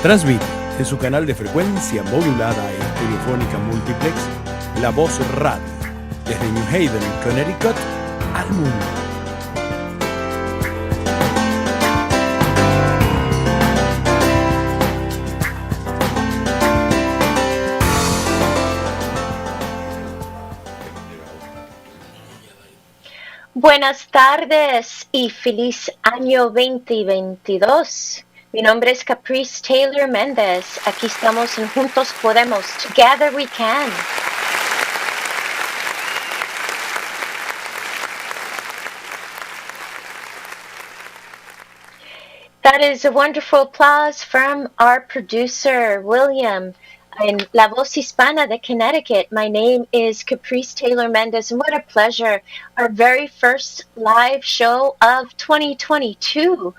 Transmite en su canal de frecuencia modulada e estereofónica multiplex La Voz Radio, desde New Haven, Connecticut, al mundo. Buenas tardes y feliz año 2022. Mi nombre es Caprice Taylor Méndez. Aquí estamos en Juntos Podemos. Together we can. That is a wonderful applause from our producer, William. In La Voz Hispana de Connecticut, my name is Caprice Taylor Méndez, and what a pleasure. Our very first live show of 2022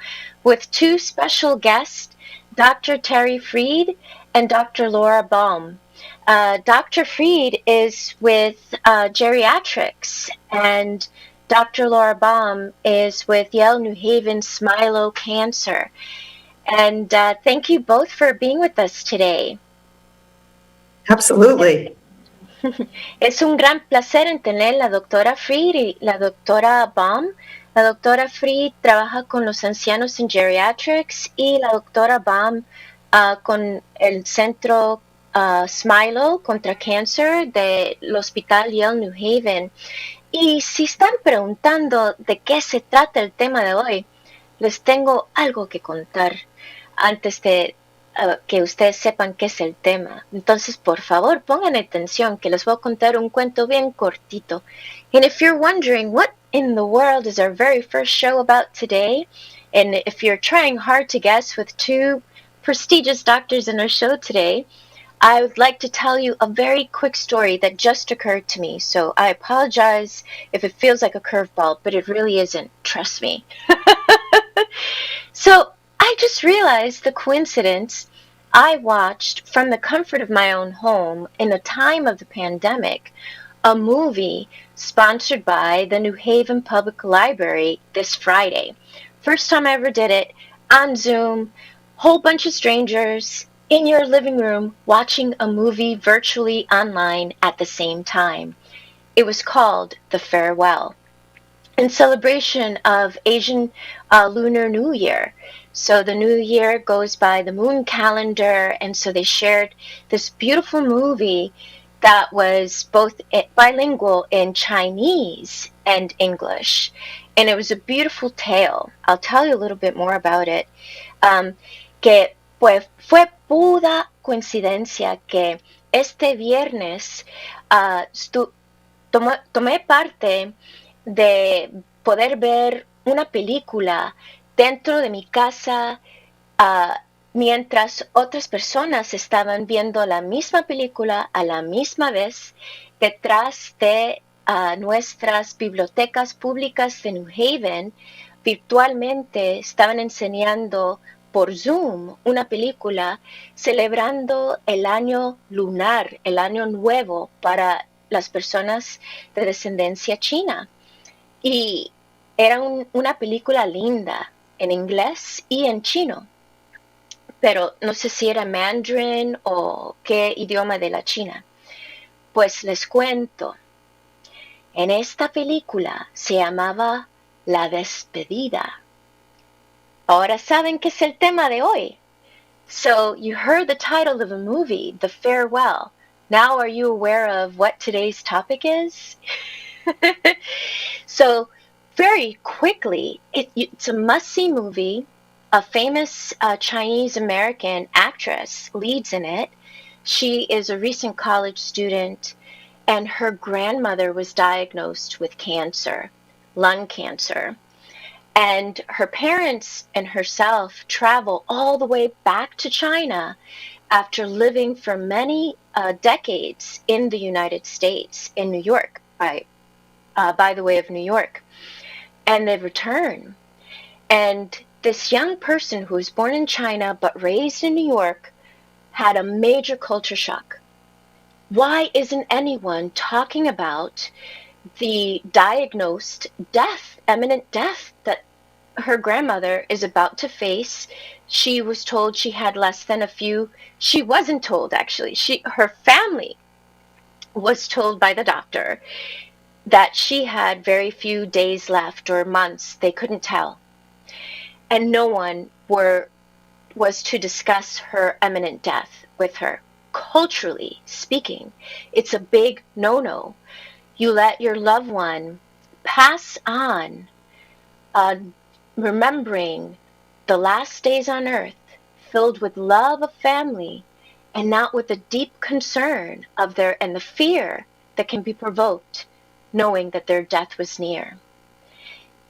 with two special guests, Dr. Terry Freed and Dr. Laura Baum. Dr. Freed is with geriatrics, and Dr. Laura Baum is with Yale New Haven Smilo Cancer. And thank you both for being with us today. Absolutely. Es un gran placer en tener la doctora Freed y la doctora Baum. La doctora Freed trabaja con los ancianos en geriatrics y la doctora Baum con el centro Smilo contra cáncer del Hospital Yale New Haven. Y si están preguntando de qué se trata el tema de hoy, les tengo algo que contar antes de que ustedes sepan qué es el tema. Entonces, por favor, pongan atención, que les voy a contar un cuento bien cortito. And if you're wondering what in the world is our very first show about today, and if you're trying hard to guess with two prestigious doctors in our show today, I would like to tell you a very quick story that just occurred to me. So I apologize if it feels like a curveball, but it really isn't. Trust me. So I just realized the coincidence. I watched from the comfort of my own home in the time of the pandemic a movie sponsored by the New Haven Public Library this Friday. First time I ever did it, on Zoom, whole bunch of strangers in your living room watching a movie virtually online at the same time. It was called The Farewell, in celebration of Asian Lunar New Year. So the new year goes by the moon calendar, and so they shared this beautiful movie that was both bilingual in Chinese and English. And it was a beautiful tale. I'll tell you a little bit more about it. Que pues fue pura coincidencia que este viernes tomé parte de poder ver una película dentro de mi casa mientras otras personas estaban viendo la misma película a la misma vez detrás de nuestras bibliotecas públicas de New Haven. Virtualmente estaban enseñando por Zoom una película celebrando el año lunar, el año nuevo para las personas de descendencia china. Y era una película linda en inglés y en chino, pero no sé si era mandarín o qué idioma de la China. Pues les cuento, en esta película se llamaba La Despedida. Ahora saben qué es el tema de hoy. So you heard the title of the movie, The Farewell. Now are you aware of what today's topic is? So very quickly, it's a must-see movie. A famous Chinese-American actress leads in it. She is a recent college student, and her grandmother was diagnosed with cancer, lung cancer. And her parents and herself travel all the way back to China after living for many decades in the United States, in New York, by the way of New York. And they return. And this young person who was born in China but raised in New York had a major culture shock. Why isn't anyone talking about the diagnosed death, imminent death that her grandmother is about to face She was told she had less than a few. She wasn't told, actually. Her family was told by the doctor that she had very few days left or months. They couldn't tell. And no one was to discuss her imminent death with her. Culturally speaking, it's a big no-no. You let your loved one pass on, uh, remembering the last days on earth filled with love of family and not with the deep concern of their and the fear that can be provoked knowing that their death was near.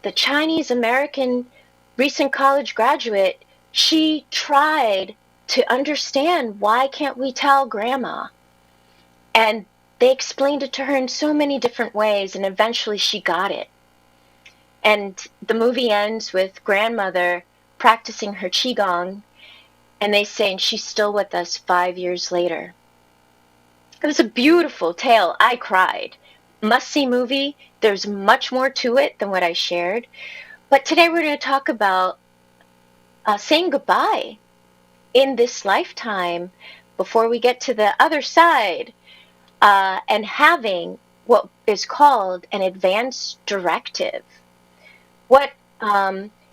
The Chinese American recent college graduate, she tried to understand, why can't we tell grandma? And they explained it to her in so many different ways, and eventually she got it. And the movie ends with grandmother practicing her qigong, and they saying she's still with us 5 years later. It was a beautiful tale. I cried. Must-see movie. There's much more to it than what I shared. But today we're going to talk about saying goodbye in this lifetime before we get to the other side, and having what is called an advance directive. What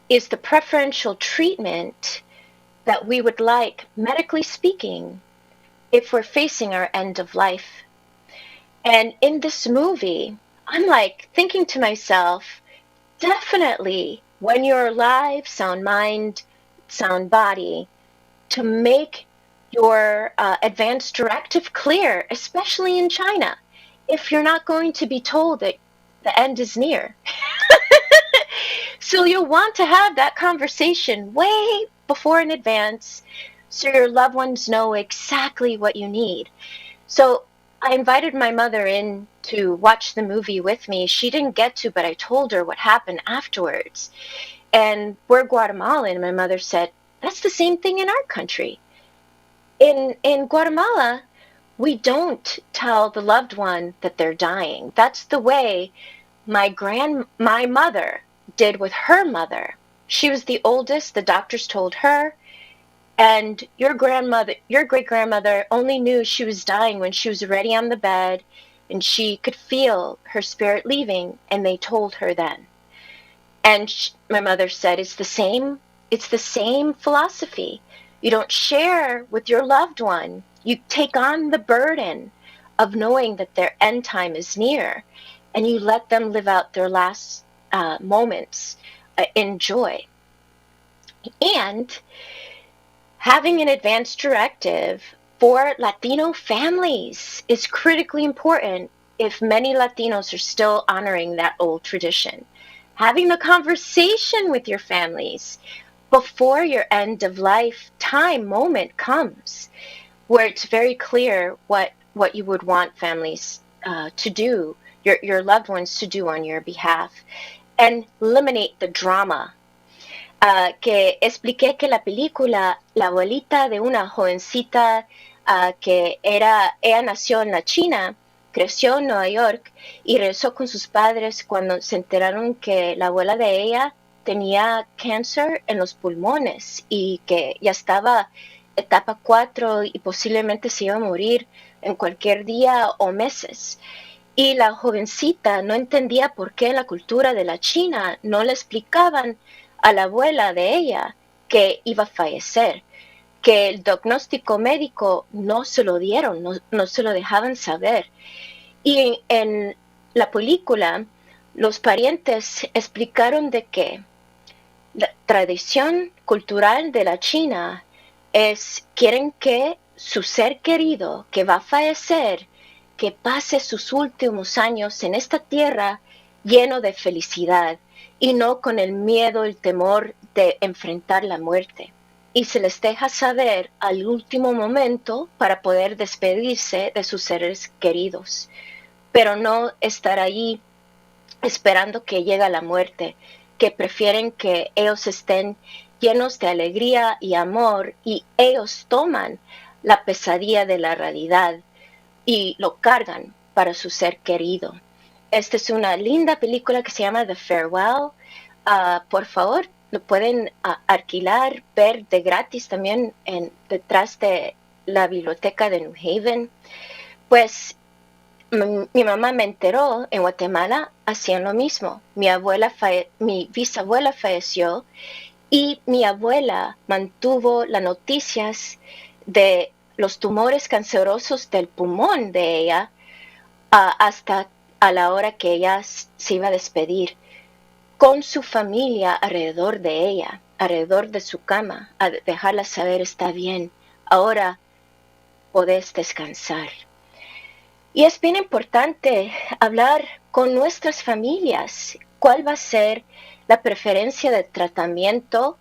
is the preferential treatment that we would like, medically speaking, if we're facing our end of life? And in this movie, I'm like thinking to myself, definitely when you're alive, sound mind, sound body, to make your advance directive clear, especially in China, if you're not going to be told that the end is near. So you'll want to have that conversation way before in advance so your loved ones know exactly what you need. So I invited my mother in to watch the movie with me. She didn't get to, but I told her what happened afterwards. And we're Guatemalan, and my mother said, that's the same thing in our country. In Guatemala, we don't tell the loved one that they're dying. That's the way my mother did with her mother. She was the oldest, the doctors told her, and your great grandmother only knew she was dying when she was already on the bed and she could feel her spirit leaving, and they told her then. And my mother said, it's the same philosophy. You don't share with your loved one. You take on the burden of knowing that their end time is near, and you let them live out their last moments in joy. And having an advance directive for Latino families is critically important if many Latinos are still honoring that old tradition. Having the conversation with your families before your end of life time moment comes, where it's very clear what you would want families to do, your loved ones to do on your behalf, and eliminate the drama. Que expliqué que la película, la abuelita de una jovencita ella nació en la China, creció en Nueva York y regresó con sus padres cuando se enteraron que la abuela de ella tenía cáncer en los pulmones y que ya estaba etapa 4 y posiblemente se iba a morir en cualquier día o meses. Y la jovencita no entendía por qué en la cultura de la China no le explicaban a la abuela de ella que iba a fallecer, que el diagnóstico médico no se lo dieron, no se lo dejaban saber. Y en la película, los parientes explicaron de que la tradición cultural de la China quieren que su ser querido que va a fallecer, que pase sus últimos años en esta tierra lleno de felicidad y no con el miedo, el temor de enfrentar la muerte. Y se les deja saber al último momento para poder despedirse de sus seres queridos, pero no estar allí esperando que llegue la muerte, que prefieren que ellos estén llenos de alegría y amor, y ellos toman la pesadilla de la realidad y lo cargan para su ser querido. Esta es una linda película que se llama The Farewell. Por favor, lo pueden alquilar, ver de gratis también detrás de la biblioteca de New Haven. Pues mi mamá me enteró en Guatemala hacían lo mismo. Mi bisabuela falleció y mi abuela mantuvo las noticias de los tumores cancerosos del pulmón de ella hasta a la hora que ella se iba a despedir, con su familia alrededor de ella, alrededor de su cama, a dejarla saber está bien, ahora podés descansar. Y es bien importante hablar con nuestras familias cuál va a ser la preferencia de tratamiento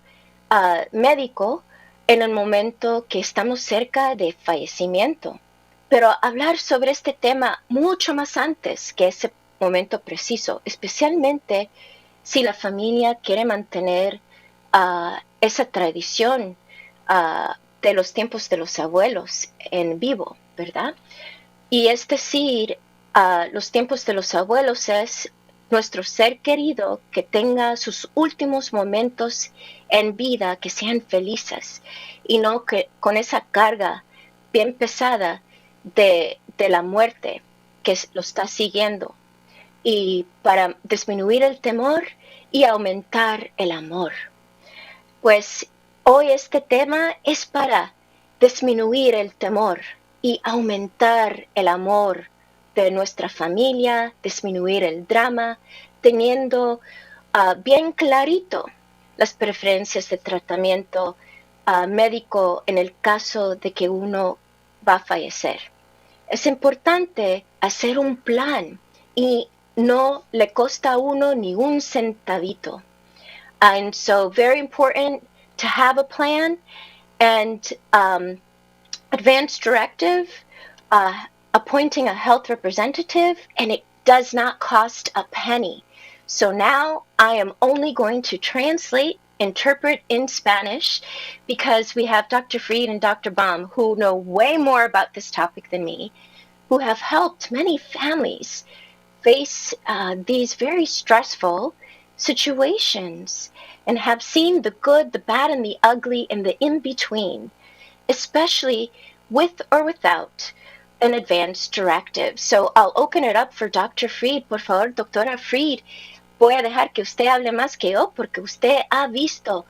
médico en el momento que estamos cerca de fallecimiento. Pero hablar sobre este tema mucho más antes que ese momento preciso, especialmente si la familia quiere mantener esa tradición de los tiempos de los abuelos en vivo, ¿verdad? Y es decir, los tiempos de los abuelos es nuestro ser querido que tenga sus últimos momentos en vida, que sean felices y no que con esa carga bien pesada de la muerte que lo está siguiendo, y para disminuir el temor y aumentar el amor. Pues hoy este tema es para disminuir el temor y aumentar el amor de nuestra familia, disminuir el drama, teniendo bien clarito las preferencias de tratamiento médico en el caso de que uno va a fallecer. Es importante hacer un plan y no le costa a uno ni un centavito. And so very important to have a plan and advance directive, appointing a health representative, and it does not cost a penny. So now I am only going to interpret in Spanish, because we have Dr. Fried and Dr. Baum who know way more about this topic than me, who have helped many families face these very stressful situations and have seen the good, the bad, and the ugly, and the in-between, especially with or without an advance directive. So I'll open it up for Dr. Fried. Por favor, doctora Fried, voy a dejar que usted hable más que yo, porque usted ha visto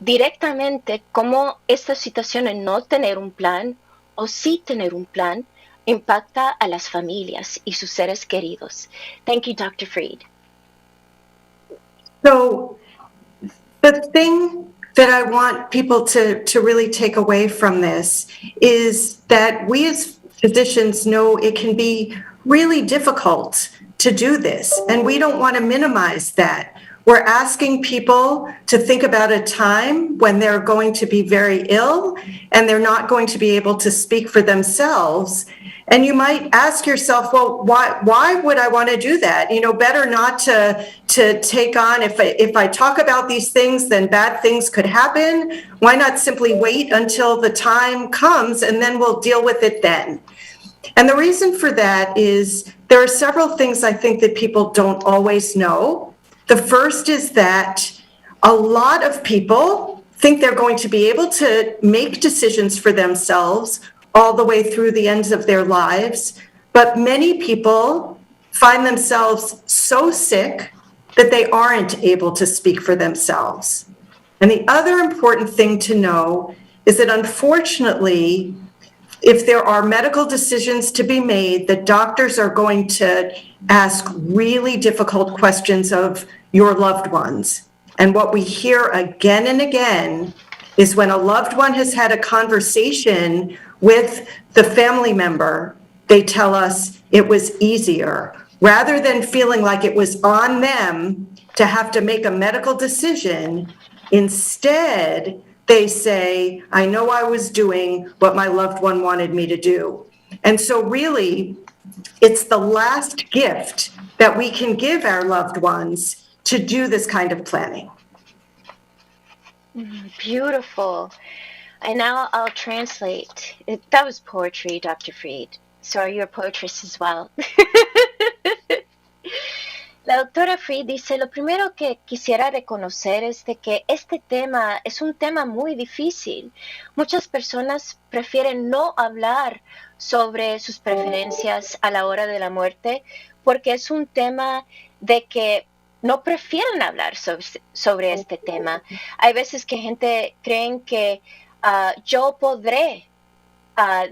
directamente cómo esta situación de no tener un plan o sí tener un plan impacta a las familias y sus seres queridos. Thank you, Dr. Fried. So the thing that I want people to really take away from this is that we as physicians know it can be really difficult to do this, and we don't want to minimize that. We're asking people to think about a time when they're going to be very ill and they're not going to be able to speak for themselves. And you might ask yourself, well, why would I want to do that? You know, better not to take on, if I talk about these things, then bad things could happen. Why not simply wait until the time comes and then we'll deal with it then? And the reason for that is there are several things I think that people don't always know. The first is that a lot of people think they're going to be able to make decisions for themselves all the way through the ends of their lives, but many people find themselves so sick that they aren't able to speak for themselves. And the other important thing to know is that unfortunately, if there are medical decisions to be made, the doctors are going to ask really difficult questions of your loved ones. And what we hear again and again is when a loved one has had a conversation with the family member, they tell us it was easier, rather than feeling like it was on them to have to make a medical decision. Instead, they say, I know I was doing what my loved one wanted me to do. And so really, it's the last gift that we can give our loved ones to do this kind of planning. Beautiful. And now I'll translate. That was poetry, Dr. Fried. So are you a poetess as well? La doctora Free dice, lo primero que quisiera reconocer es de que este tema es un tema muy difícil. Muchas personas prefieren no hablar sobre sus preferencias a la hora de la muerte porque es un tema de que no prefieren hablar sobre este tema. Hay veces que gente creen que yo podré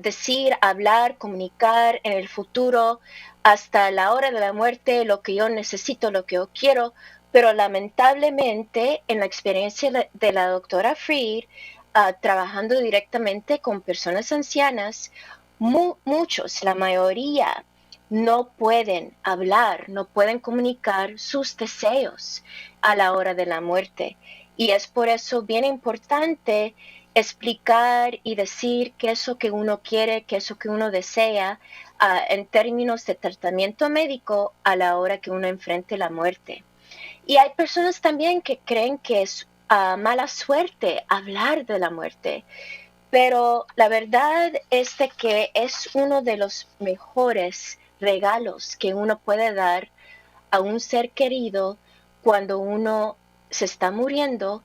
decir, hablar, comunicar en el futuro hasta la hora de la muerte, lo que yo necesito, lo que yo quiero, pero lamentablemente en la experiencia de la doctora Freed, trabajando directamente con personas ancianas, muchos, la mayoría, no pueden hablar, no pueden comunicar sus deseos a la hora de la muerte. Y es por eso bien importante explicar y decir qué es lo que uno quiere, qué es lo que uno desea en términos de tratamiento médico a la hora que uno enfrente la muerte. Y hay personas también que creen que es mala suerte hablar de la muerte, pero la verdad es de que es uno de los mejores regalos que uno puede dar a un ser querido cuando uno se está muriendo,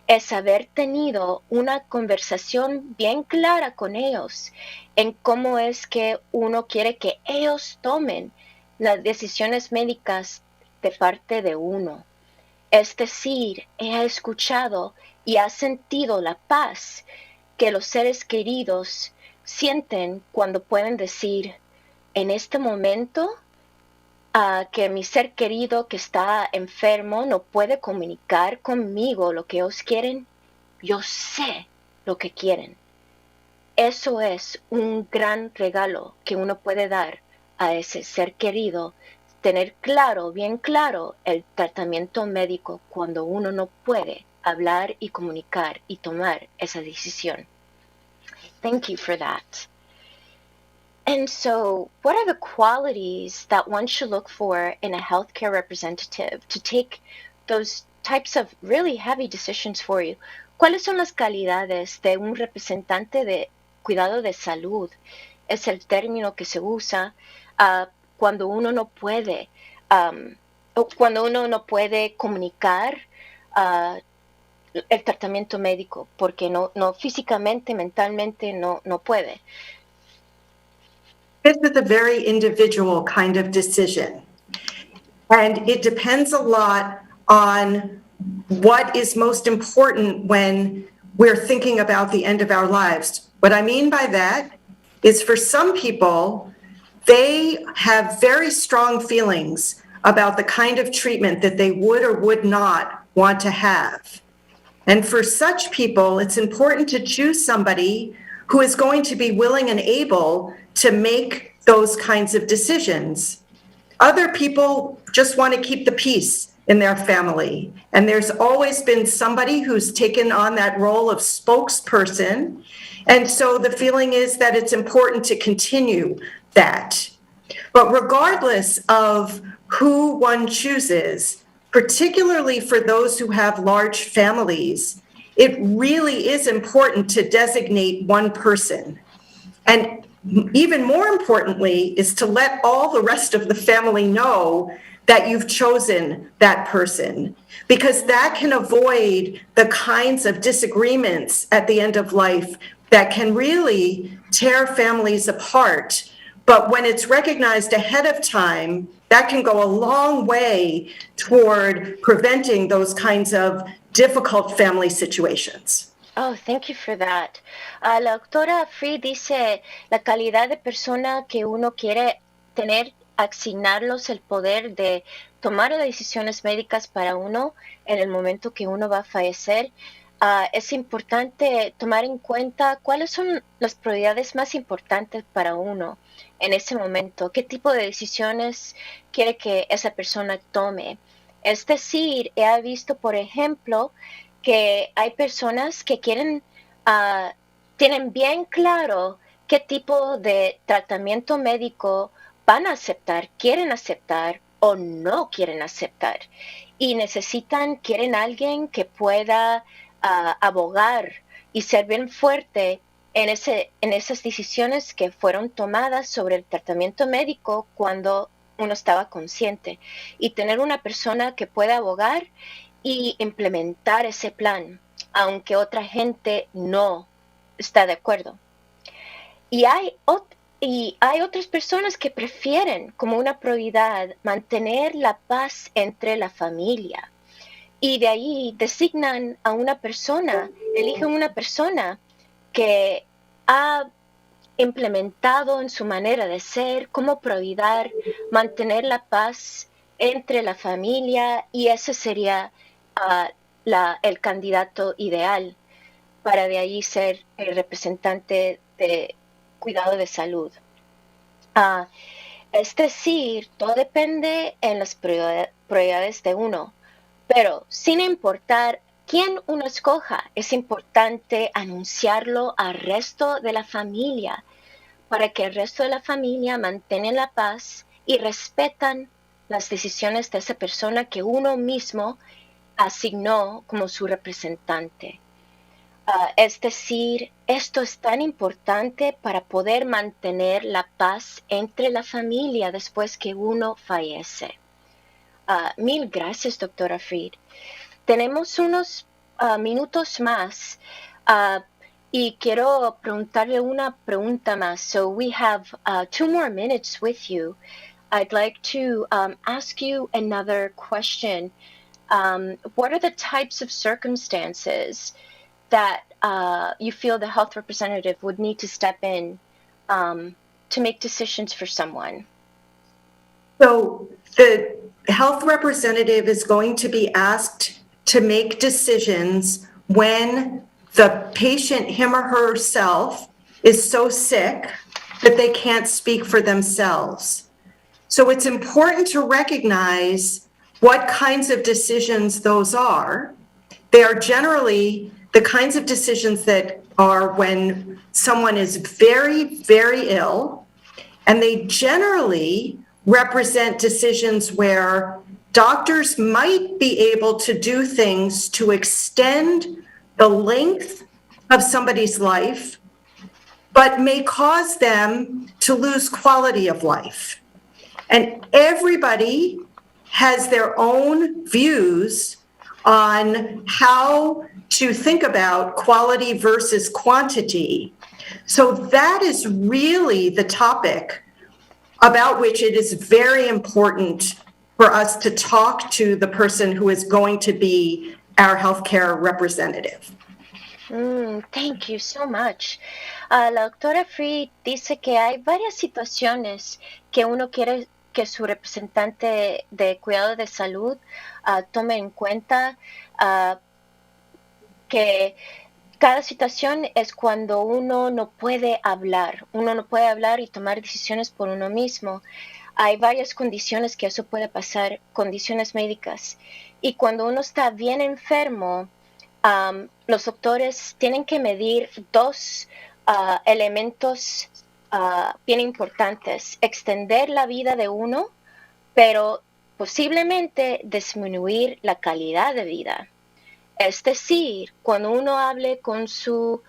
es haber tenido una conversación bien clara con ellos en cómo es que uno quiere que ellos tomen las decisiones médicas de parte de uno. Es decir, he escuchado y ha sentido la paz que los seres queridos sienten cuando pueden decir, en este momento, que mi ser querido que está enfermo no puede comunicar conmigo lo que ellos quieren, yo sé lo que quieren. Eso es un gran regalo que uno puede dar a ese ser querido, tener claro, bien claro, el tratamiento médico cuando uno no puede hablar y comunicar y tomar esa decisión. Thank you for that. And so, what are the qualities that one should look for in a healthcare representative to take those types of really heavy decisions for you? ¿Cuáles son las calidades de un representante de cuidado de salud? Es el término que se usa cuando uno no puede, cuando uno no puede comunicar el tratamiento médico, porque no físicamente, mentalmente no puede. This is a very individual kind of decision. And it depends a lot on what is most important when we're thinking about the end of our lives. What I mean by that is for some people, they have very strong feelings about the kind of treatment that they would or would not want to have. And for such people, it's important to choose somebody who is going to be willing and able to make those kinds of decisions. Other people just want to keep the peace in their family. And there's always been somebody who's taken on that role of spokesperson. And so the feeling is that it's important to continue that. But regardless of who one chooses, particularly for those who have large families, it really is important to designate one person. And even more importantly is to let all the rest of the family know that you've chosen that person, because that can avoid the kinds of disagreements at the end of life that can really tear families apart. But when it's recognized ahead of time, that can go a long way toward preventing those kinds of difficult family situations. Oh, thank you for that. La doctora Free dice, la calidad de persona que uno quiere tener, asignarlos el poder de tomar decisiones médicas para uno en el momento que uno va a fallecer. Es importante tomar en cuenta cuáles son las prioridades más importantes para uno en ese momento, qué tipo de decisiones quiere que esa persona tome. Es decir, he visto, por ejemplo, que hay personas que tienen bien claro qué tipo de tratamiento médico van a aceptar, quieren aceptar o no quieren aceptar. Y quieren alguien que pueda abogar y ser bien fuerte en esas decisiones que fueron tomadas sobre el tratamiento médico cuando uno estaba consciente, y tener una persona que pueda abogar y implementar ese plan, aunque otra gente no está de acuerdo. Y hay otras personas que prefieren como una prioridad mantener la paz entre la familia. Y de ahí designan a una persona, eligen una persona que ha implementado en su manera de ser como prioridad mantener la paz entre la familia, y ese sería el candidato ideal para de ahí ser el representante de cuidado de salud. Es decir, todo depende en las prioridades de uno, pero sin importar quién uno escoja, es importante anunciarlo al resto de la familia para que el resto de la familia mantenga la paz y respetan las decisiones de esa persona que uno mismo asignó como su representante. Es decir, esto es tan importante para poder mantener la paz entre la familia después que uno fallece. Mil gracias, doctora Fried. Tenemos unos minutos más y quiero preguntarle una pregunta más. So we have 2 more minutes with you. I'd like to ask you another question. What are the types of circumstances that you feel the health representative would need to step in to make decisions for someone? So the health representative is going to be asked to make decisions when the patient, him or herself, is so sick that they can't speak for themselves. So it's important to recognize what kinds of decisions those are. They are generally the kinds of decisions that are when someone is very, very ill, and they generally represent decisions where doctors might be able to do things to extend the length of somebody's life, but may cause them to lose quality of life. And everybody has their own views on how to think about quality versus quantity. So that is really the topic about which it is very important for us to talk to the person who is going to be our healthcare representative. Thank you so much. La doctora Fried dice que hay varias situaciones que uno quiere que su representante de cuidado de salud tome en cuenta, que cada situación es cuando uno no puede hablar y tomar decisiones por uno mismo. Hay varias condiciones que eso puede pasar, condiciones médicas, y cuando uno está bien enfermo, los doctores tienen que medir 2 elementos bien importantes: extender la vida de uno, pero posiblemente disminuir la calidad de vida. Es decir, cuando uno hable con su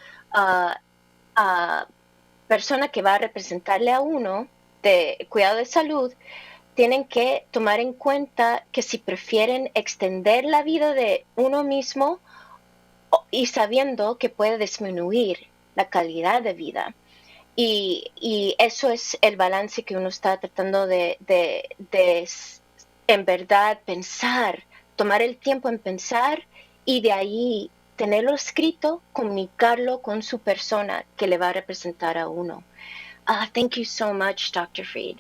persona que va a representarle a uno de cuidado de salud, tienen que tomar en cuenta que si prefieren extender la vida de uno mismo y sabiendo que puede disminuir la calidad de vida. Y eso es el balance que uno está tratando de en verdad pensar, tomar el tiempo en pensar, y de ahí tenerlo escrito, comunicarlo con su persona que le va a representar a uno. Thank you so much, Dr. Fried.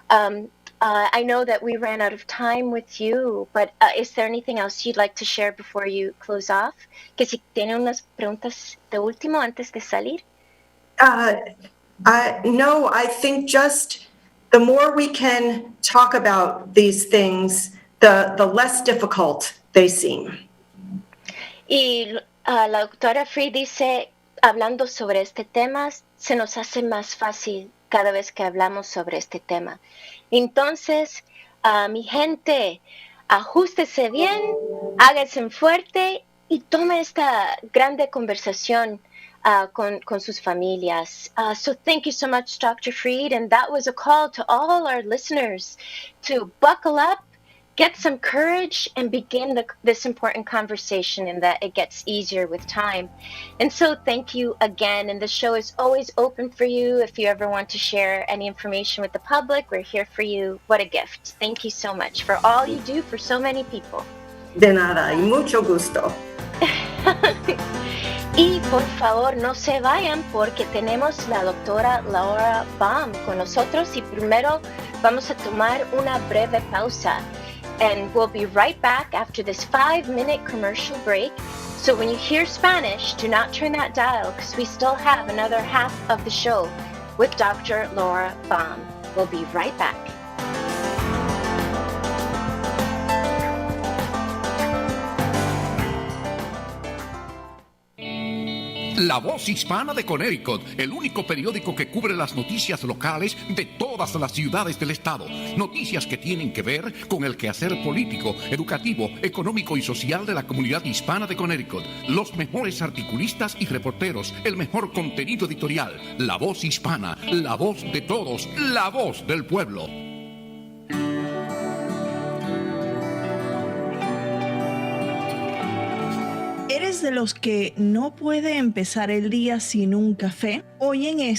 I know that we ran out of time with you, but is there anything else you'd like to share before you close off? Que si tiene unas preguntas de último antes de salir. No, I think just the more we can talk about these things, the less difficult they seem. Y la doctora Fried dice, hablando sobre este tema, se nos hace más fácil cada vez que hablamos sobre este tema. Entonces, mi gente, ajústese bien, hágase fuerte y tome esta grande conversación con sus familias. So thank you so much, Dr. Freed. And that was a call to all our listeners to buckle up, get some courage, and begin this important conversation, and that it gets easier with time. And so thank you again. And the show is always open for you. If you ever want to share any information with the public, we're here for you. What a gift. Thank you so much for all you do for so many people. De nada, y mucho gusto. Y por favor no se vayan porque tenemos la doctora Laura Baum con nosotros y primero vamos a tomar una breve pausa. And we'll be right back after this 5-minute commercial break. So when you hear Spanish, do not turn that dial because we still have another half of the show with Dr. Laura Baum. We'll be right back. La Voz Hispana de Connecticut, el único periódico que cubre las noticias locales de todas las ciudades del estado. Noticias que tienen que ver con el quehacer político, educativo, económico y social de la comunidad hispana de Connecticut. Los mejores articulistas y reporteros, el mejor contenido editorial. La Voz Hispana, la voz de todos, la voz del pueblo. ¿Eres de los que no puede empezar el día sin un café? Hoy en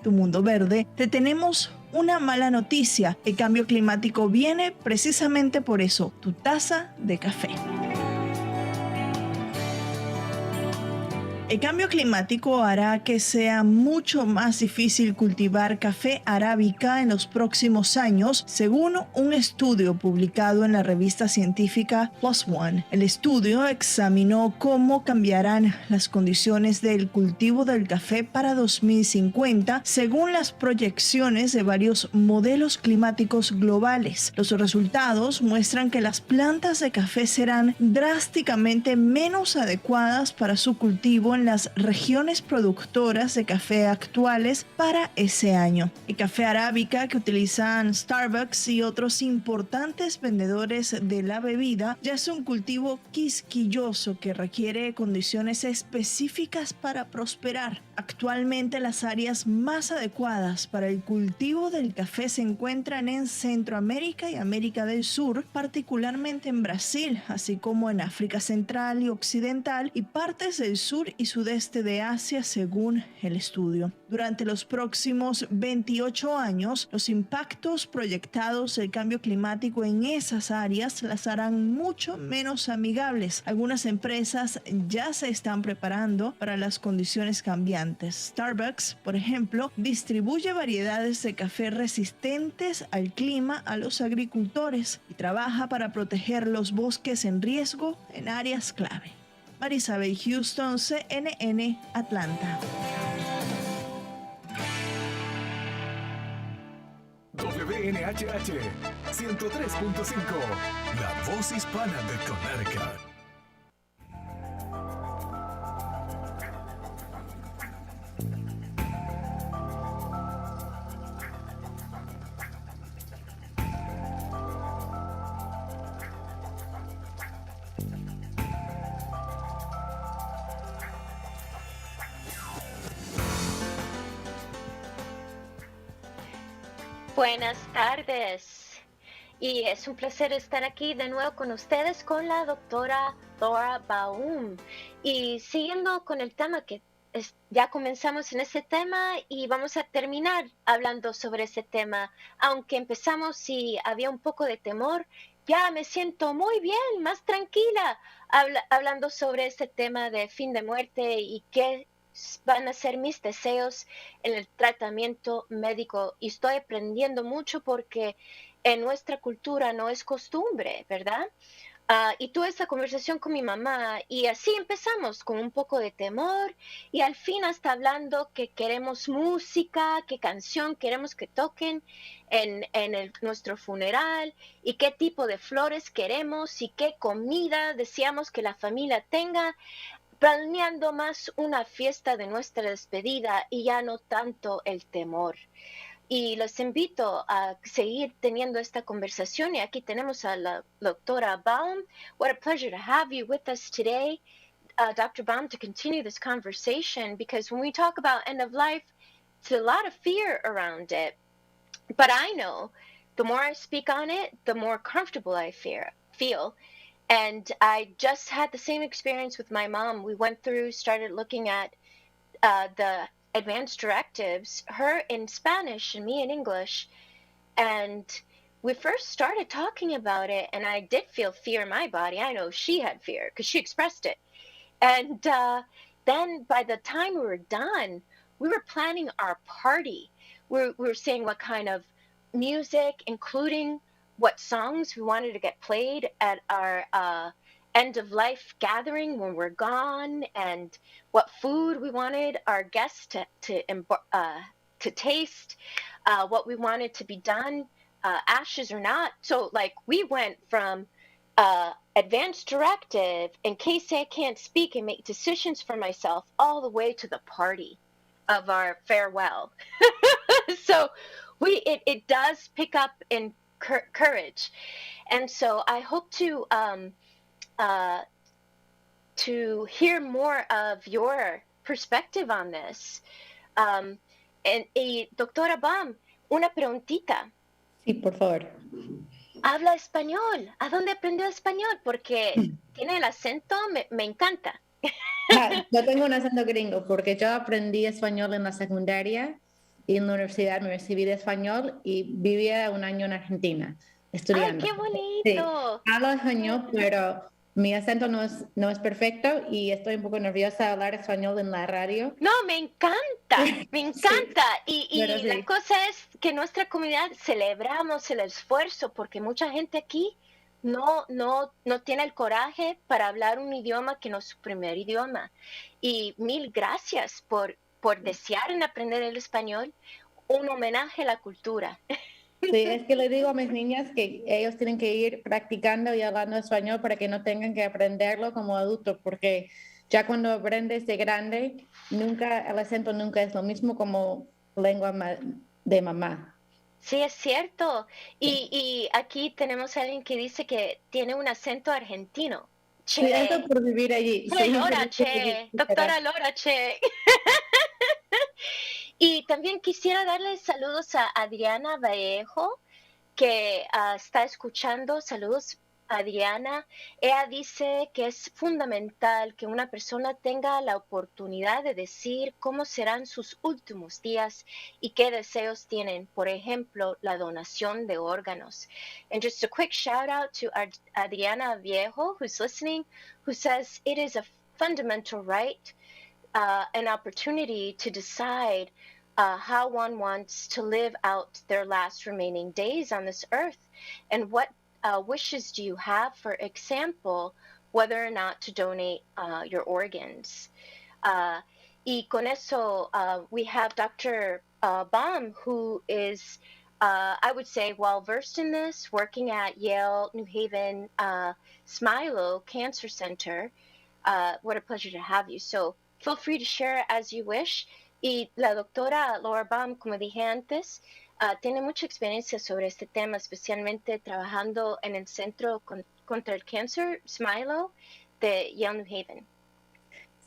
Tu Mundo Verde, te tenemos una mala noticia. El cambio climático viene precisamente por eso, tu taza de café. El cambio climático hará que sea mucho más difícil cultivar café arábica en los próximos años, según un estudio publicado en la revista científica PLOS ONE. El estudio examinó cómo cambiarán las condiciones del cultivo del café para 2050, según las proyecciones de varios modelos climáticos globales. Los resultados muestran que las plantas de café serán drásticamente menos adecuadas para su cultivo en las regiones productoras de café actuales para ese año. El café arábica que utilizan Starbucks y otros importantes vendedores de la bebida ya es un cultivo quisquilloso que requiere condiciones específicas para prosperar. Actualmente las áreas más adecuadas para el cultivo del café se encuentran en Centroamérica y América del Sur, particularmente en Brasil, así como en África Central y Occidental y partes del sur y sudeste de Asia, según el estudio. Durante los próximos 28 años, los impactos proyectados del cambio climático en esas áreas las harán mucho menos amigables. Algunas empresas ya se están preparando para las condiciones cambiantes. Starbucks, por ejemplo, distribuye variedades de café resistentes al clima a los agricultores y trabaja para proteger los bosques en riesgo en áreas clave. Marisabel Houston, CNN, Atlanta. WNHH 103.5, la voz hispana de Connecticut. Buenas tardes. Y es un placer estar aquí de nuevo con ustedes con la doctora Laura Baum. Y siguiendo con el tema que ya comenzamos en ese tema y vamos a terminar hablando sobre ese tema. Aunque empezamos y había un poco de temor, ya me siento muy bien, más tranquila, hablando sobre ese tema de fin de muerte y qué van a ser mis deseos en el tratamiento médico. Y estoy aprendiendo mucho porque en nuestra cultura no es costumbre, ¿verdad? Y tuve esa conversación con mi mamá y así empezamos con un poco de temor y al fin hasta hablando que queremos música, qué canción queremos que toquen en nuestro funeral y qué tipo de flores queremos y qué comida deseamos que la familia tenga, planeando más una fiesta de nuestra despedida y ya no tanto el temor. Y los invito a seguir teniendo esta conversación. Y aquí tenemos a la doctora Baum. What a pleasure to have you with us today. Dr. Baum to continue this conversation, because when we talk about end of life, there's a lot of fear around it. But I know the more I speak on it, the more comfortable I feel. And I just had the same experience with my mom. We started looking at the advanced directives, her in Spanish and me in English. And we first started talking about it, and I did feel fear in my body. I know she had fear because she expressed it. And then by the time we were done, we were planning our party. We were saying what kind of music, including what songs we wanted to get played at our end of life gathering when we're gone, and what food we wanted our guests to taste, what we wanted to be done, ashes or not. So like we went from advanced directive in case I can't speak and make decisions for myself all the way to the party of our farewell. So it does pick up in courage. And so I hope to hear more of your perspective on this. Doctora Baum, una preguntita. Sí, por favor. Habla español. ¿A dónde aprendió español? Porque tiene el acento, me encanta. Yo tengo un acento gringo porque yo aprendí español en la secundaria y en la universidad me recibí de español y vivía un año en Argentina estudiando. ¡Ay, qué bonito! Sí, hablo español, pero mi acento no es perfecto y estoy un poco nerviosa de hablar español en la radio. No, me encanta, me encanta. Sí, y sí. La cosa es que nuestra comunidad celebramos el esfuerzo, porque mucha gente aquí no tiene el coraje para hablar un idioma que no es su primer idioma. Y mil gracias por desear en aprender el español, un homenaje a la cultura. Sí, es que le digo a mis niñas que ellos tienen que ir practicando y hablando español para que no tengan que aprenderlo como adultos, porque ya cuando aprendes de grande, el acento nunca es lo mismo como lengua de mamá. Sí, es cierto. Y aquí tenemos a alguien que dice que tiene un acento argentino. Che. Sí, eso por vivir allí. Sí, Lora, che, doctora Lora, che. Y también quisiera darle saludos a Adriana Vallejo, que está escuchando. Saludos, Adriana. Ella dice que es fundamental que una persona tenga la oportunidad de decir cómo serán sus últimos días y qué deseos tienen. Por ejemplo, la donación de órganos. And just a quick shout out to Adriana Vallejo, who's listening, who says it is a fundamental right, an opportunity to decide how one wants to live out their last remaining days on this earth, and what wishes do you have, for example, whether or not to donate your organs. Y con eso, we have Dr. Baum, who is, I would say, well-versed in this, working at Yale, New Haven, Smilo Cancer Center. What a pleasure to have you. So feel free to share as you wish. Y la doctora Laura Baum, como dije antes, tiene mucha experiencia sobre este tema, especialmente trabajando en el Centro contra el Cáncer, Smilo, de Yale, New Haven.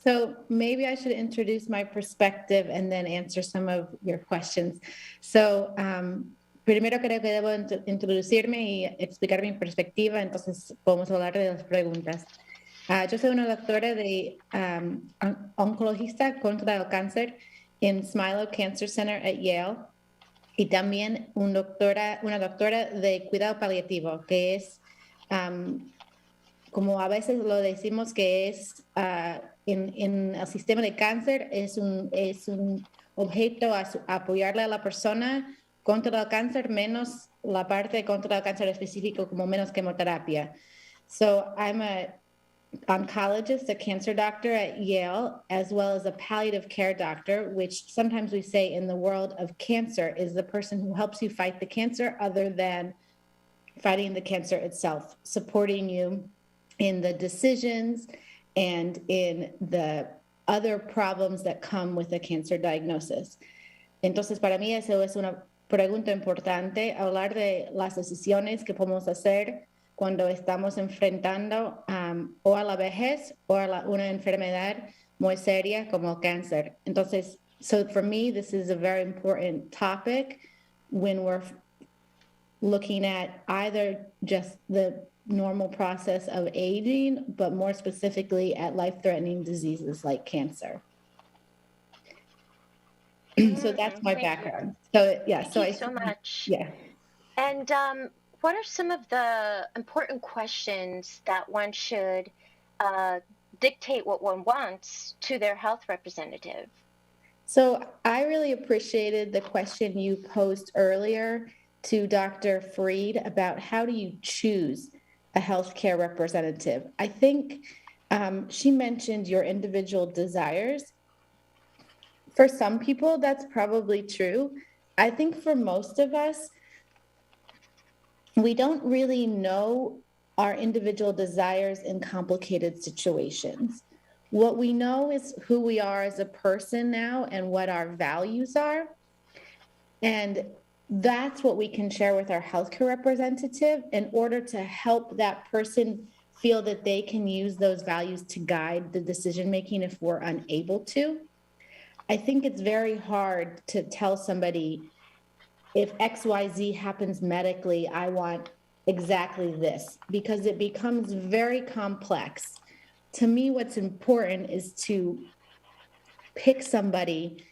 So maybe I should introduce my perspective and then answer some of your questions. So primero creo que debo introducirme y explicar mi perspectiva, entonces podemos hablar de las preguntas. Yo soy una doctora de oncologista contra el cáncer en Smilo Cancer Center at Yale, y también una doctora de cuidado paliativo, que es, como a veces lo decimos, que es en el sistema de cáncer, es un objeto a apoyarle a la persona contra el cáncer, menos la parte contra el cáncer específico, como menos quimioterapia. So I'm a oncologist, a cancer doctor at Yale, as well as a palliative care doctor, which sometimes we say in the world of cancer is the person who helps you fight the cancer other than fighting the cancer itself, supporting you in the decisions and in the other problems that come with a cancer diagnosis. Entonces, para mí eso es una pregunta importante, hablar de las decisiones que podemos hacer cuando estamos enfrentando o a la vejez o a una enfermedad muy seria como el cáncer. Entonces, so for me, this is a very important topic when we're looking at either just the normal process of aging, but more specifically at life-threatening diseases like cancer. So that's my background. So yeah, Thank you so much. Yeah. And what are some of the important questions that one should dictate what one wants to their health representative? So I really appreciated the question you posed earlier to Dr. Freed about how do you choose a healthcare representative. I think she mentioned your individual desires. For some people, that's probably true. I think for most of us, we don't really know our individual desires in complicated situations. What we know is who we are as a person now and what our values are. And that's what we can share with our healthcare representative in order to help that person feel that they can use those values to guide the decision making if we're unable to. I think it's very hard to tell somebody, if XYZ happens medically, I want exactly this, because it becomes very complex. To me, what's important is to pick somebody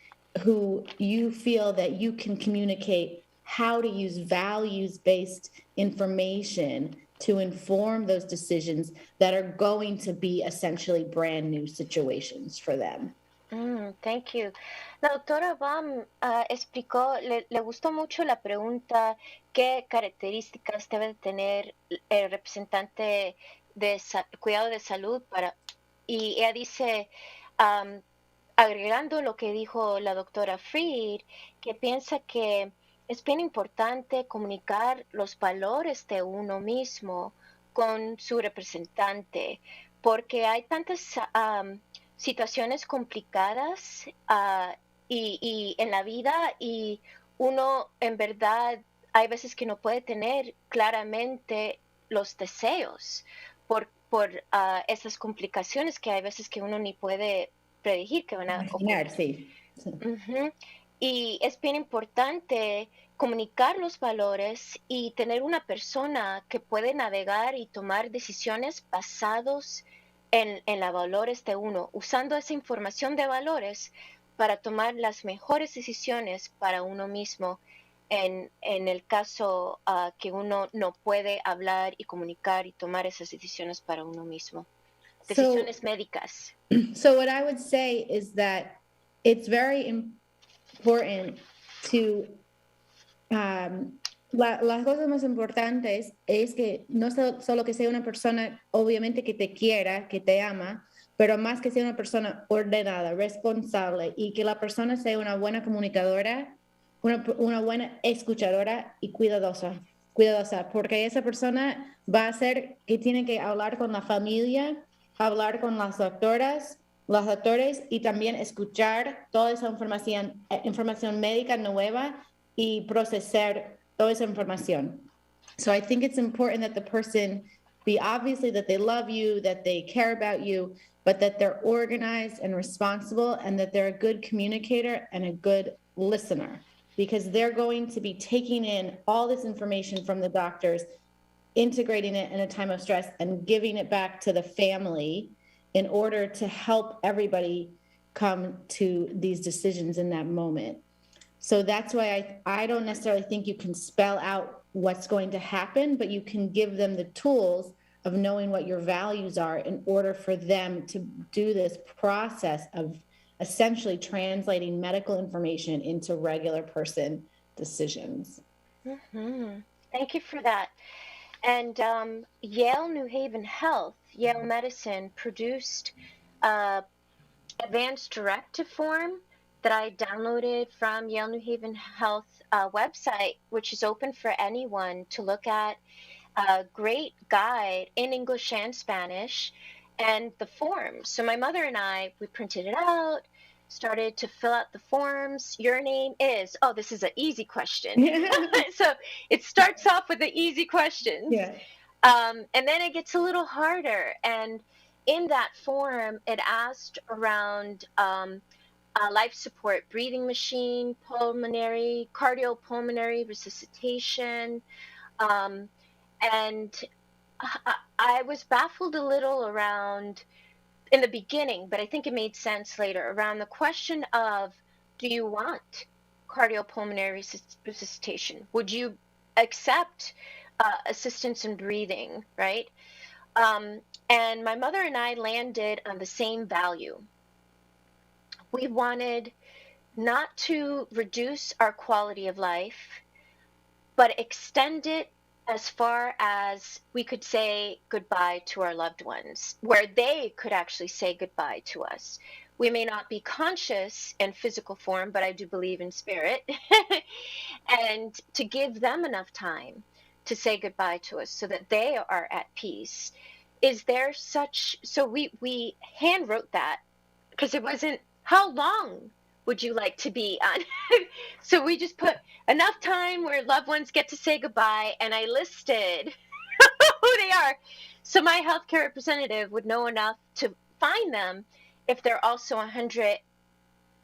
who you feel that you can communicate how to use values-based information to inform those decisions that are going to be essentially brand new situations for them. Thank you. La doctora Baum explicó, le gustó mucho la pregunta, ¿qué características debe tener el representante de cuidado de salud para? Y ella dice, agregando lo que dijo la doctora Freed, que piensa que es bien importante comunicar los valores de uno mismo con su representante, porque hay tantas situaciones complicadas y en la vida, y uno en verdad hay veces que no puede tener claramente los deseos por esas complicaciones que hay veces que uno ni puede predecir que van a ocurrir. Sí. Y es bien importante comunicar los valores y tener una persona que puede navegar y tomar decisiones basados en los valores de uno, usando esa información de valores para tomar las mejores decisiones para uno mismo en el caso que uno no puede hablar y comunicar y tomar esas decisiones para uno mismo. Decisiones médicas. So what I would say is that it's very important to las cosas más importantes es que no solo que sea una persona, obviamente, que te quiera, que te ama, pero más que sea una persona ordenada, responsable, y que la persona sea una buena comunicadora, una buena escuchadora y cuidadosa, porque esa persona va a hacer que tiene que hablar con la familia, hablar con las doctoras, los doctores, y también escuchar toda esa información médica nueva y procesar toda esa información. So I think it's important that the person be obviously that they love you, that they care about you, but that they're organized and responsible, and that they're a good communicator and a good listener, because they're going to be taking in all this information from the doctors, integrating it in a time of stress, and giving it back to the family in order to help everybody come to these decisions in that moment. So that's why I don't necessarily think you can spell out what's going to happen, but you can give them the tools of knowing what your values are in order for them to do this process of essentially translating medical information into regular person decisions. Thank you for that. And Yale New Haven Health, Yale Medicine produced advanced directive form that I downloaded from Yale New Haven Health website, which is open for anyone to look at. A great guide in English and Spanish, and the forms. So my mother and I, we printed it out, started to fill out the forms. Your name is, oh, this is an easy question. So it starts off with the easy questions. Yeah. And then it gets a little harder. And in that form, it asked around a life support breathing machine, cardiopulmonary resuscitation. Um, and I was baffled a little around in the beginning, but I think it made sense later around the question of, do you want cardiopulmonary resuscitation? Would you accept assistance in breathing, right? And my mother and I landed on the same value. We wanted not to reduce our quality of life, but extend it as far as we could say goodbye to our loved ones, where they could actually say goodbye to us. We may not be conscious in physical form, but I do believe in spirit. And to give them enough time to say goodbye to us so that they are at peace. Is there such, so we hand wrote that because it wasn't, how long would you like to be on? So we just put enough time where loved ones get to say goodbye, and I listed who they are. So my healthcare representative would know enough to find them if they're also 100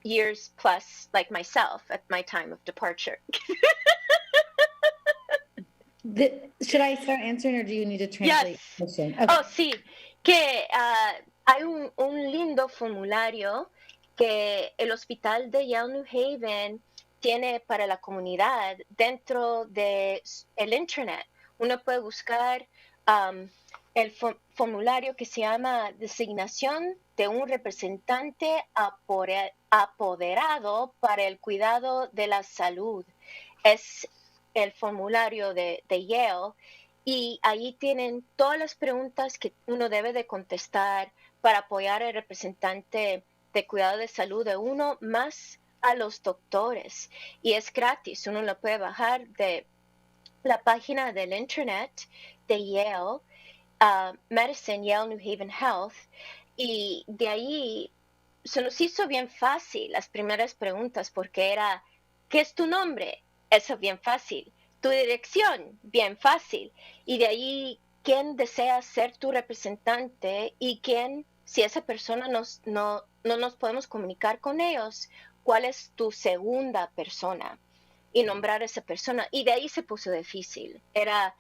years plus like myself at my time of departure. Should I start answering, or do you need to translate? Yes. Okay. Oh, sí, que hay un lindo formulario que el hospital de Yale New Haven tiene para la comunidad dentro de el internet. Uno puede buscar el formulario que se llama designación de un representante apoderado para el cuidado de la salud. Es el formulario de Yale, y ahí tienen todas las preguntas que uno debe de contestar para apoyar al representante de cuidado de salud de uno, más a los doctores. Y es gratis, uno lo puede bajar de la página del internet de Yale, Medicine, Yale New Haven Health, y de ahí se nos hizo bien fácil las primeras preguntas, porque era, ¿qué es tu nombre? Eso bien fácil. Tu dirección, bien fácil. Y de ahí, ¿quién desea ser tu representante? Y quién, si esa persona no nos podemos comunicar con ellos, ¿cuál es tu segunda persona? Y nombrar a esa persona. Y de ahí se puso difícil. Era,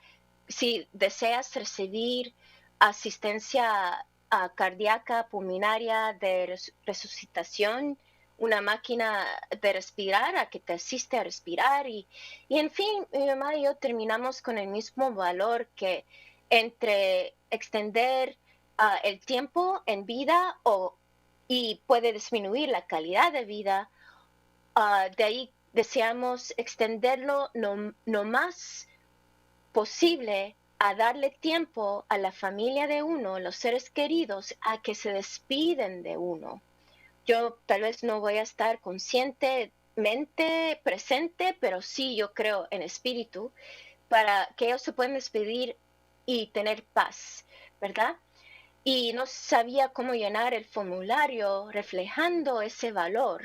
si deseas recibir asistencia cardíaca, pulmonaria, de resucitación, una máquina de respirar, a que te asiste a respirar, y en fin, mi mamá y yo terminamos con el mismo valor, que entre extender el tiempo en vida y puede disminuir la calidad de vida, de ahí deseamos extenderlo no más posible, a darle tiempo a la familia de uno, los seres queridos, a que se despiden de uno. Yo tal vez no voy a estar conscientemente presente, pero sí yo creo en espíritu, para que ellos se puedan despedir y tener paz, ¿verdad? Y no sabía cómo llenar el formulario reflejando ese valor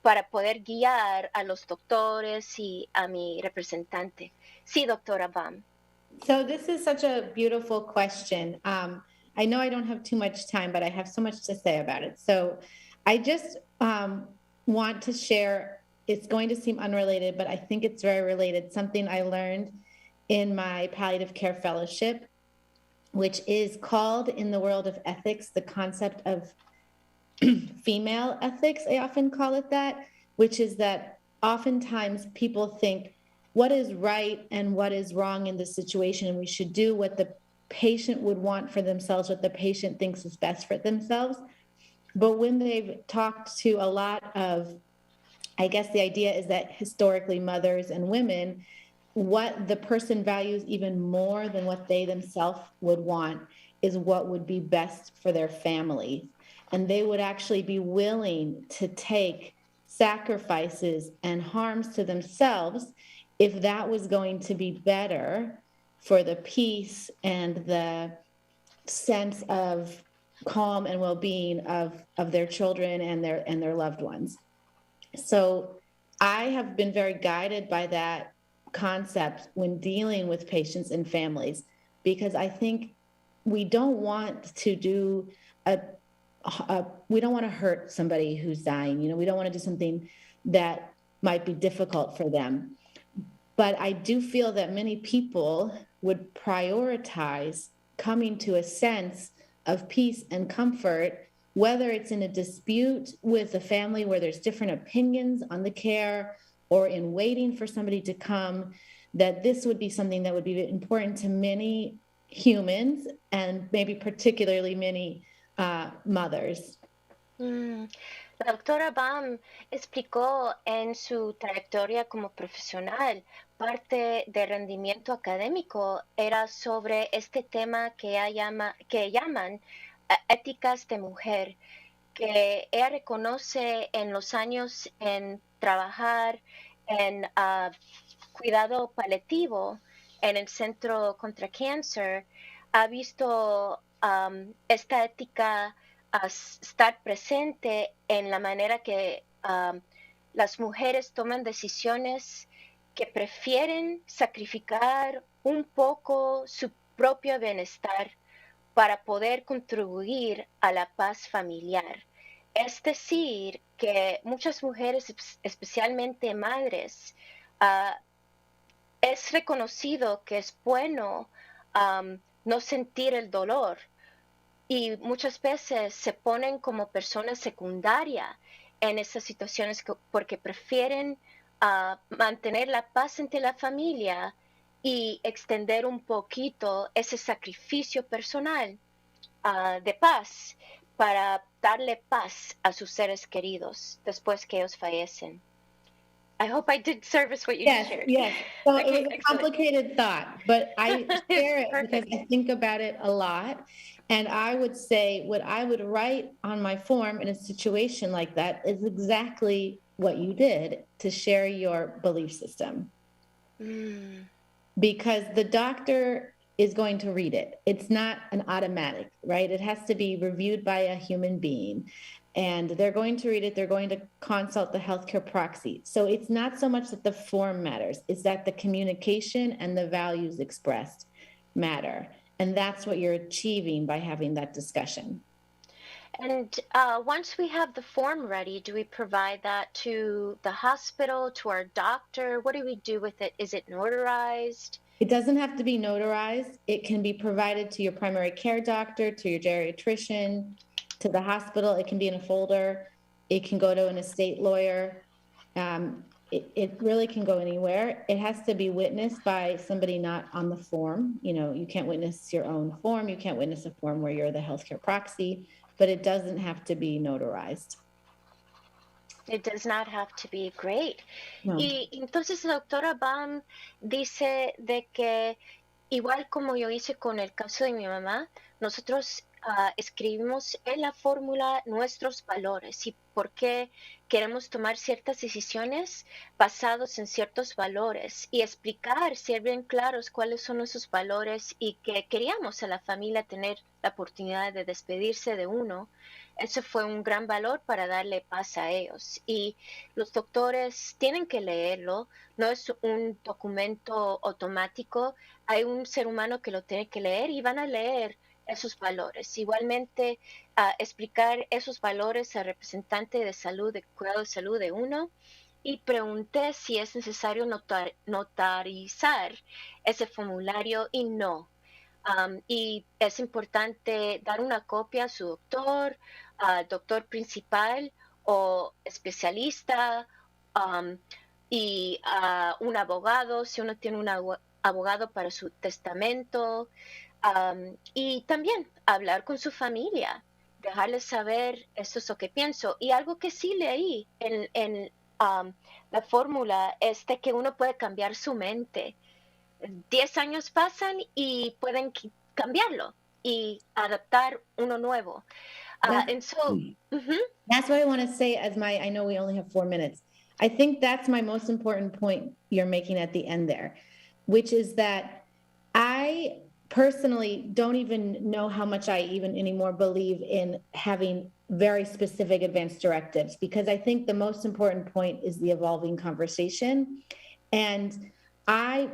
para poder guiar a los doctores y a mi representante. Sí, doctora Bam. So this is such a beautiful question. I know I don't have too much time, but I have so much to say about it. So I just want to share, it's going to seem unrelated, but I think it's very related, something I learned in my palliative care fellowship, which is called, in the world of ethics, the concept of female ethics. I often call it that, which is that oftentimes people think what is right and what is wrong in the situation, and we should do what the patient would want for themselves, what the patient thinks is best for themselves. But when they've talked to a lot of, I guess the idea is that historically mothers and women, what the person values even more than what they themselves would want is what would be best for their family. And they would actually be willing to take sacrifices and harms to themselves if that was going to be better for the peace and the sense of calm and well-being of their children and their loved ones. So I have been very guided by that concept when dealing with patients and families. because I think we don't want to do we don't want to hurt somebody who's dying. We don't want to do something that might be difficult for them. But I do feel that many people would prioritize coming to a sense of peace and comfort, whether it's in a dispute with a family where there's different opinions on the care, or in waiting for somebody to come, that this would be something that would be important to many humans, and maybe particularly many mothers. La doctora Baum explicó en su trayectoria como profesional, parte del rendimiento académico era sobre este tema que llaman éticas de mujer, que ella reconoce en los años en trabajar en cuidado paliativo en el Centro contra Cáncer, ha visto esta ética estar presente en la manera que las mujeres toman decisiones que prefieren sacrificar un poco su propio bienestar para poder contribuir a la paz familiar. Es decir, que muchas mujeres, especialmente madres, es reconocido que es bueno no sentir el dolor, y muchas veces se ponen como personas secundarias en esas situaciones porque prefieren mantener la paz entre la familia y extender un poquito ese sacrificio personal de paz para darle paz a sus seres queridos después que ellos fallecen. I hope I did service what you shared. Yes. So Okay, it was a complicated thought, but I share it because I think about it a lot. And I would say what I would write on my form in a situation like that is exactly what you did, to share your belief system. Because the doctor is going to read it. It's not an automatic, right? It has to be reviewed by a human being. And they're going to read it. They're going to consult the healthcare proxy. So it's not so much that the form matters, it's that the communication and the values expressed matter. And that's what you're achieving by having that discussion. And once we have the form ready, do we provide that to the hospital, to our doctor? What do we do with it? Is it notarized? It doesn't have to be notarized. It can be provided to your primary care doctor, to your geriatrician, to the hospital. It can be in a folder. It can go to an estate lawyer. It really can go anywhere. It has to be witnessed by somebody not on the form. You can't witness your own form. You can't witness a form where you're the healthcare proxy, but it doesn't have to be notarized. It does not have to be. Great. No. Y entonces la doctora Baum dice de que, igual como yo hice con el caso de mi mamá, nosotros escribimos en la fórmula nuestros valores y por qué queremos tomar ciertas decisiones basados en ciertos valores, y explicar, ser bien claros cuáles son esos valores y que queríamos a la familia tener la oportunidad de despedirse de uno. Eso fue un gran valor para darle paz a ellos. Y los doctores tienen que leerlo, no es un documento automático, hay un ser humano que lo tiene que leer y van a leer esos valores. Igualmente, explicar esos valores al representante de salud, de cuidado de salud de uno, y pregunté si es necesario notarizar ese formulario y no. Y es importante dar una copia a su doctor principal o especialista, y a un abogado, si uno tiene un abogado para su testamento, y también hablar con su familia, dejarles saber esto es lo que pienso. Y algo que sí leí en la fórmula es de que uno puede cambiar su mente. 10 años pasan y pueden cambiarlo y adaptar uno nuevo. And so, that's what I want to say I know we only have 4 minutes. I think that's my most important point you're making at the end there, which is that I personally don't even know how much I even anymore believe in having very specific advanced directives, because I think the most important point is the evolving conversation. And I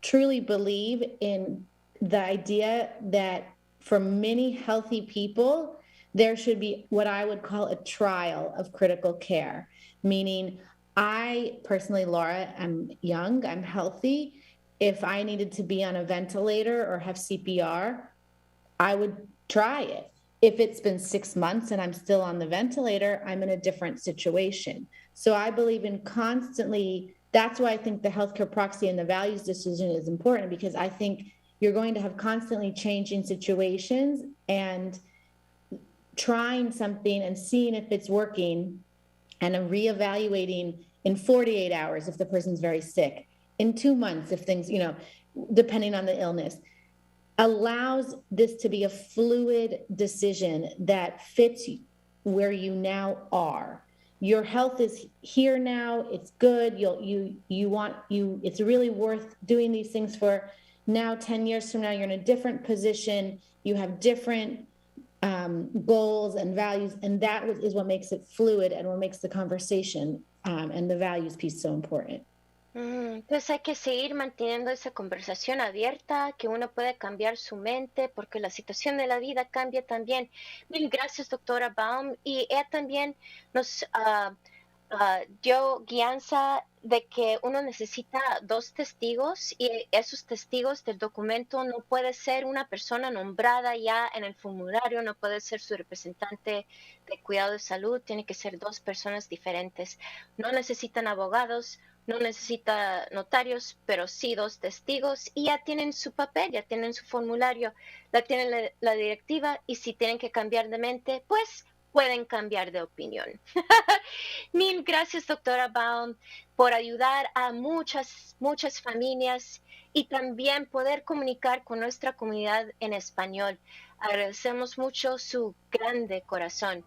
truly believe in the idea that for many healthy people, there should be what I would call a trial of critical care, meaning I personally, Laura, I'm young, I'm healthy. If I needed to be on a ventilator or have CPR, I would try it. If it's been 6 months and I'm still on the ventilator, I'm in a different situation. So I believe in constantly, that's why I think the healthcare proxy and the values decision is important, because I think you're going to have constantly changing situations and trying something and seeing if it's working and reevaluating in 48 hours if the person's very sick, in 2 months if things, depending on the illness, allows this to be a fluid decision that fits where you now are. Your health is here now, it's good, it's really worth doing these things for. Now 10 years from now, you're in a different position, you have different goals and values, and that is what makes it fluid and what makes the conversation and the values piece so important. Entonces hay que seguir manteniendo esa conversación abierta, que uno puede cambiar su mente porque la situación de la vida cambia también. Mil gracias, doctora Baum. Y ella también nos dio guianza de que uno necesita 2 testigos y esos testigos del documento no puede ser una persona nombrada ya en el formulario, no puede ser su representante de cuidado de salud, tiene que ser 2 personas diferentes. No necesitan abogados, no necesita notarios, pero sí 2 testigos y ya tienen su papel, ya tienen su formulario, ya tienen la directiva y si tienen que cambiar de mente, pues pueden cambiar de opinión. Mil gracias, doctora Baum, por ayudar a muchas familias y también poder comunicar con nuestra comunidad en español. Agradecemos mucho su grande corazón.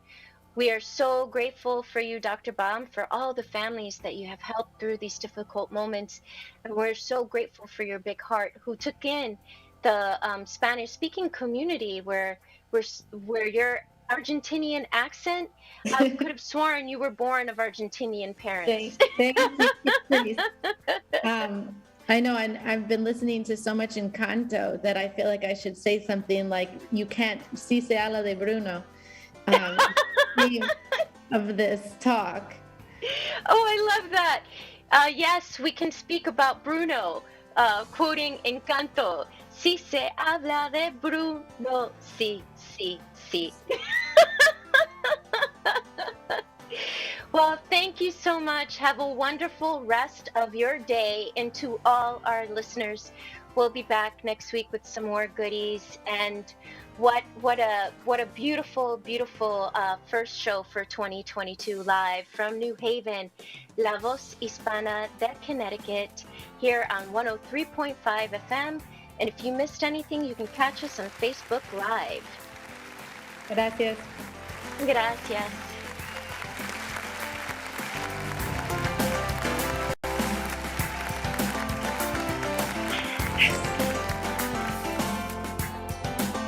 We are so grateful for you, Dr. Baum, for all the families that you have helped through these difficult moments. And we're so grateful for your big heart who took in the Spanish-speaking community where your Argentinian accent, I could have sworn you were born of Argentinian parents. Thank you. I know, and I've been listening to so much Encanto that I feel like I should say something like, you can't, si se habla de Bruno, of this talk. Oh, I love that. Yes, we can speak about Bruno, quoting Encanto. Si se habla de Bruno, sí, sí, sí. Well, thank you so much. Have a wonderful rest of your day. And to all our listeners, we'll be back next week with some more goodies. And what a beautiful first show for 2022, live from New Haven, La Voz Hispana de Connecticut, here on 103.5 FM. And if you missed anything, you can catch us on Facebook Live. Gracias. Gracias.